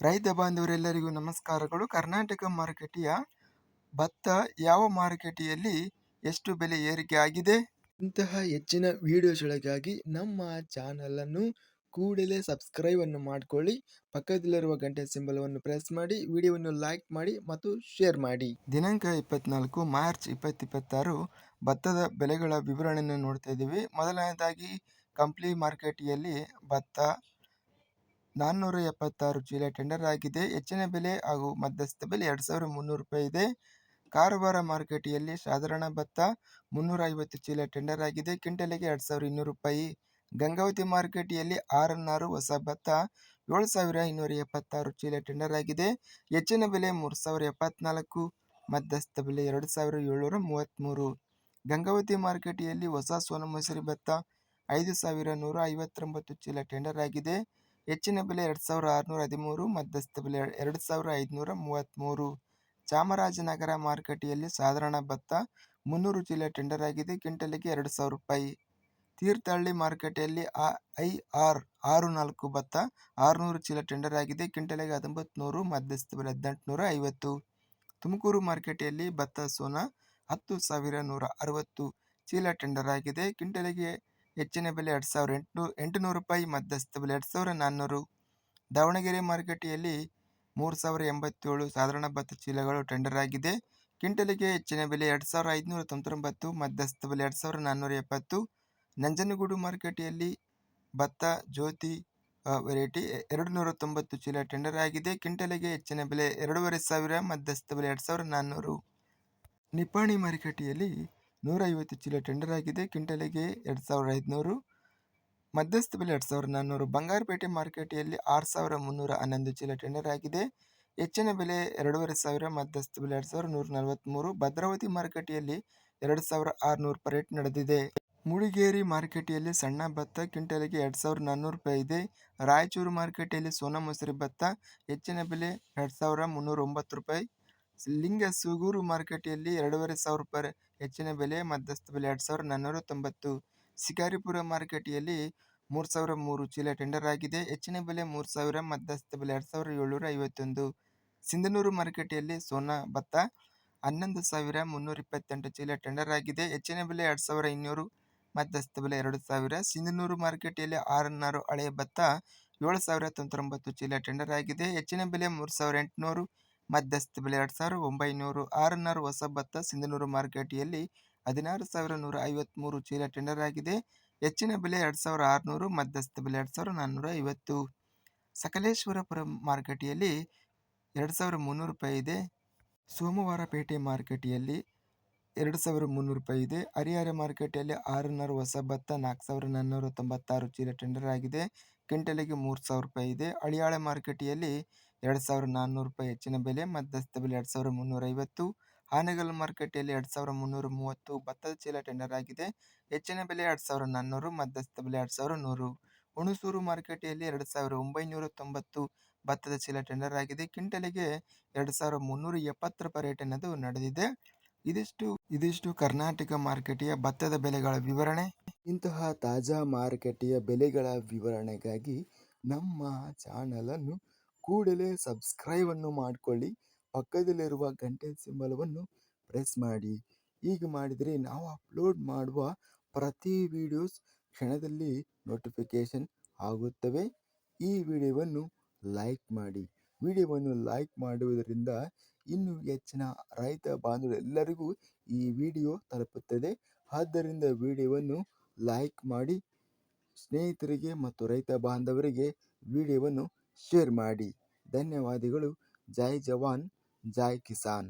ರೈತ ಬಾಂಧವರೆಲ್ಲರಿಗೂ ನಮಸ್ಕಾರಗಳು. ಕರ್ನಾಟಕ ಮಾರುಕಟ್ಟೆಯ ಭತ್ತ ಯಾವ ಮಾರುಕಟ್ಟೆಯಲ್ಲಿ ಎಷ್ಟು ಬೆಲೆ ಏರಿಕೆ ಆಗಿದೆ? ಇಂತಹ ಹೆಚ್ಚಿನ ವಿಡಿಯೋಸ್ಗಳಿಗಾಗಿ ನಮ್ಮ ಚಾನಲನ್ನು ಕೂಡಲೇ ಸಬ್ಸ್ಕ್ರೈಬ್ ಅನ್ನು ಮಾಡಿಕೊಳ್ಳಿ. ಪಕ್ಕದಲ್ಲಿರುವ ಗಂಟೆ ಸಿಂಬಲವನ್ನು ಪ್ರೆಸ್ ಮಾಡಿ, ವಿಡಿಯೋವನ್ನು ಲೈಕ್ ಮಾಡಿ ಮತ್ತು ಶೇರ್ ಮಾಡಿ. ದಿನಾಂಕ 24 ಮಾರ್ಚ್ 2026 ಭತ್ತದ ಬೆಲೆಗಳ ವಿವರಣೆಯನ್ನು ನೋಡ್ತಾ ಇದ್ದೀವಿ. ಮೊದಲನೇದಾಗಿ ಕಂಪ್ಲಿ ಮಾರ್ಕೆಟಿಯಲ್ಲಿ ಭತ್ತ 476 ಚೀಲ ಟೆಂಡರ್ ಆಗಿದೆ. ಹೆಚ್ಚಿನ ಬೆಲೆ ಹಾಗೂ ಮಧ್ಯಸ್ಥ ಬೆಲೆ 2300 ರೂಪಾಯಿ ಇದೆ. ಕಾರವಾರ ಮಾರುಕಟ್ಟೆಯಲ್ಲಿ ಸಾಧಾರಣ ಭತ್ತ 350 ಚೀಲ ಟೆಂಡರ್ ಆಗಿದೆ. ಕ್ವಿಂಟಲಿಗೆ 2200 ರೂಪಾಯಿ. ಗಂಗಾವತಿ ಮಾರುಕಟ್ಟೆಯಲ್ಲಿ R&R ಹೊಸ ಭತ್ತ 7276 ಚೀಲ ಟೆಂಡರ್ ಆಗಿದೆ. ಹೆಚ್ಚಿನ ಬೆಲೆ 3074, ಮಧ್ಯಸ್ಥ ಬೆಲೆ 2733. ಗಂಗಾವತಿ ಮಾರುಕಟ್ಟೆಯಲ್ಲಿ ಹೊಸ ಸೋನಮಸೂರಿ ಭತ್ತ 5159 ಚೀಲ ಟೆಂಡರ್ ಆಗಿದೆ. ಹೆಚ್ಚಿನ ಬೆಲೆ 2613, ಮಧ್ಯಸ್ಥ ಬೆಲೆ 2533. ಚಾಮರಾಜನಗರ ಮಾರುಕಟ್ಟೆಯಲ್ಲಿ ಸಾಧಾರಣ ಭತ್ತ 300 ಚೀಲ ಟೆಂಡರ್ ಆಗಿದೆ. ಕ್ವಿಂಟಲಿಗೆ 2000 ರೂಪಾಯಿ. ತೀರ್ಥಹಳ್ಳಿ ಮಾರುಕಟ್ಟೆಯಲ್ಲಿ IR64 ಭತ್ತ 600 ಚೀಲ ಟೆಂಡರ್ ಆಗಿದೆ. ಕ್ವಿಂಟಲಿಗೆ 1900, ಮಧ್ಯಸ್ಥ ಬೆಲೆ 1850. ತುಮಕೂರು ಮಾರುಕಟ್ಟೆಯಲ್ಲಿ ಭತ್ತ ಸೋನಾ 10160 ಚೀಲ ಟೆಂಡರ್ ಆಗಿದೆ. ಕ್ವಿಂಟಲಿಗೆ ಹೆಚ್ಚಿನ ಬೆಲೆ 2800 ರೂಪಾಯಿ, ಮಧ್ಯಸ್ಥ ಬೆಲೆ 2400. ದಾವಣಗೆರೆ ಮಾರುಕಟ್ಟೆಯಲ್ಲಿ 3087 ಸಾಧಾರಣ ಭತ್ತ ಚೀಲಗಳು ಟೆಂಡರ್ ಆಗಿದೆ. ಕ್ವಿಂಟಲಿಗೆ ಹೆಚ್ಚಿನ ಬೆಲೆ 2599, ಮಧ್ಯಸ್ಥ ಬೆಲೆ 2470. ನಂಜನಗೂಡು ಮಾರುಕಟ್ಟೆಯಲ್ಲಿ ಭತ್ತ ಜ್ಯೋತಿ ವೆರೈಟಿ 290 ಚೀಲ ಟೆಂಡರ್ ಆಗಿದೆ. ಕ್ವಿಂಟಲಿಗೆ ಹೆಚ್ಚಿನ ಬೆಲೆ 2500, ಮಧ್ಯಸ್ಥ ಬೆಲೆ 2400. ನಿಪ್ಪಾಣಿ ಮಾರುಕಟ್ಟೆಯಲ್ಲಿ 150 ಚೀಲ ಟೆಂಡರ್ ಆಗಿದೆ. ಕ್ವಿಂಟಲಿಗೆ 2500, ಮಧ್ಯಸ್ಥ ಬೆಲೆ 2400. ಬಂಗಾರಪೇಟೆ ಮಾರುಕಟ್ಟೆಯಲ್ಲಿ 6311 ಚೀಲ ಟೆಂಡರ್ ಆಗಿದೆ. ಹೆಚ್ಚಿನ ಬೆಲೆ 2500, ಮಧ್ಯಸ್ಥ ಬೆಲೆ 2143. ಭದ್ರಾವತಿ ಮಾರುಕಟ್ಟೆಯಲ್ಲಿ 2600 ರೂಪಾಯಿ ರೇಟ್ ನಡೆದಿದೆ. ಮೂಡಿಗೇರಿ ಮಾರುಕಟ್ಟೆಯಲ್ಲಿ ಸಣ್ಣ ಭತ್ತ ಕ್ವಿಂಟಲಿಗೆ 2400 ರೂಪಾಯಿ ಇದೆ. ರಾಯಚೂರು ಮಾರುಕಟ್ಟೆಯಲ್ಲಿ ಸೋನಮಸೂರಿ ಭತ್ತ ಹೆಚ್ಚಿನ ಬೆಲೆ 2309 ರೂಪಾಯಿ. ಲಿಂಗಸೂಗೂರು ಮಾರುಕಟ್ಟೆಯಲ್ಲಿ 2500 ರೂಪಾಯಿ ಹೆಚ್ಚಿನ ಬೆಲೆ, ಮಧ್ಯಸ್ಥ ಬೆಲೆ 2490. ಶಿಕಾರಿಪುರ ಮಾರುಕಟ್ಟೆಯಲ್ಲಿ 3003 ಚೀಲ ಟೆಂಡರ್ ಆಗಿದೆ. ಹೆಚ್ಚಿನ ಬೆಲೆ 3000, ಮಧ್ಯಸ್ಥ ಬೆಲೆ 2751. ಸಿಂಧನೂರು ಮಾರುಕಟ್ಟೆಯಲ್ಲಿ ಸೋನಾ ಭತ್ತ 11328 ಚೀಲ ಟೆಂಡರ್ ಆಗಿದೆ. ಹೆಚ್ಚಿನ ಬೆಲೆ 2200, ಮಧ್ಯಸ್ಥ ಬೆಲೆ 2000. ಸಿಂಧನೂರು ಮಾರುಕಟ್ಟೆಯಲ್ಲಿ R&R ಹಳೆಯ ಭತ್ತ 7099 ಚೀಲ ಟೆಂಡರ್ ಆಗಿದೆ. ಹೆಚ್ಚಿನ ಬೆಲೆ 3800, ಮಧ್ಯಸ್ಥ ಬೆಲೆ 2900. R&R ಹೊಸ ಭತ್ತ ಸಿಂಧನೂರು ಮಾರುಕಟ್ಟೆಯಲ್ಲಿ 16153 ಚೀಲ ಟೆಂಡರ್ ಆಗಿದೆ. ಹೆಚ್ಚಿನ ಬೆಲೆ 2600, ಮಧ್ಯಸ್ಥ ಬೆಲೆ 2450. ಸಕಲೇಶ್ವರಪುರ ಮಾರುಕಟ್ಟೆಯಲ್ಲಿ 2300 ರೂಪಾಯಿ ಇದೆ. ಸೋಮವಾರಪೇಟೆ ಮಾರುಕಟ್ಟೆಯಲ್ಲಿ 2300 ರೂಪಾಯಿ ಇದೆ. ಹರಿಹರ ಮಾರುಕಟ್ಟೆಯಲ್ಲಿ R&R ಹೊಸ ಭತ್ತ 4496 ಚೀಲ ಟೆಂಡರ್ ಆಗಿದೆ. ಕ್ವಿಂಟಲಿಗೆ 3000 ರೂಪಾಯಿ ಇದೆ. ಹಳಿಯಾಳ ಮಾರುಕಟ್ಟೆಯಲ್ಲಿ 2400 ರೂಪಾಯಿ ಹೆಚ್ಚಿನ ಬೆಲೆ, ಮಧ್ಯಸ್ಥ ಬೆಲೆ 2350. ಹಾನಗಲ್ ಮಾರುಕಟ್ಟೆಯಲ್ಲಿ 2330 ಭತ್ತದ ಚೀಲ ಟೆಂಡರ್ ಆಗಿದೆ. ಹೆಚ್ಚಿನ ಬೆಲೆ 2400, ಮಧ್ಯಸ್ಥ ಬೆಲೆ 2100. ಹುಣಸೂರು ಮಾರುಕಟ್ಟೆಯಲ್ಲಿ 2990 ಭತ್ತದ ಚೀಲ ಟೆಂಡರ್ ಆಗಿದೆ. ಕ್ವಿಂಟಲಿಗೆ 2370 ರೂಪಾಯಿ ರೇಟ್ ಅನ್ನೋದು ನಡೆದಿದೆ. ಇದಿಷ್ಟು ಕರ್ನಾಟಕ ಮಾರುಕಟ್ಟೆಯ ಭತ್ತದ ಬೆಲೆಗಳ ವಿವರಣೆ. ಇಂತಹ ತಾಜಾ ಮಾರುಕಟ್ಟೆಯ ಬೆಲೆಗಳ ವಿವರಣೆಗಾಗಿ ನಮ್ಮ ಚಾನಲನ್ನು ಕೂಡಲೇ ಸಬ್ಸ್ಕ್ರೈಬ್ ಅನ್ನು ಮಾಡಿಕೊಳ್ಳಿ. ಪಕ್ಕದಲ್ಲಿರುವ ಗಂಟೆ ಸಿಂಬಲವನ್ನು ಪ್ರೆಸ್ ಮಾಡಿ. ಹೀಗೆ ಮಾಡಿದರೆ ನಾವು ಅಪ್ಲೋಡ್ ಮಾಡುವ ಪ್ರತಿ ವಿಡಿಯೋಸ್ ಕ್ಷಣದಲ್ಲಿ ನೋಟಿಫಿಕೇಶನ್ ಆಗುತ್ತವೆ. ಈ ವಿಡಿಯೋವನ್ನು ಲೈಕ್ ಮಾಡಿ. ವಿಡಿಯೋವನ್ನು ಲೈಕ್ ಮಾಡುವುದರಿಂದ ಇನ್ನೂ ಹೆಚ್ಚಿನ ರೈತ ಬಾಂಧವರೆಲ್ಲರಿಗೂ ಈ ವಿಡಿಯೋ ತಲುಪುತ್ತದೆ. ಆದ್ದರಿಂದ ವಿಡಿಯೋವನ್ನು ಲೈಕ್ ಮಾಡಿ, ಸ್ನೇಹಿತರಿಗೆ ಮತ್ತು ರೈತ ಬಾಂಧವರಿಗೆ ವಿಡಿಯೋವನ್ನು ಶೇರ್ ಮಾಡಿ. ಧನ್ಯವಾದಗಳು. ಜೈ ಜವಾನ್, ಜೈ ಕಿಸಾನ್.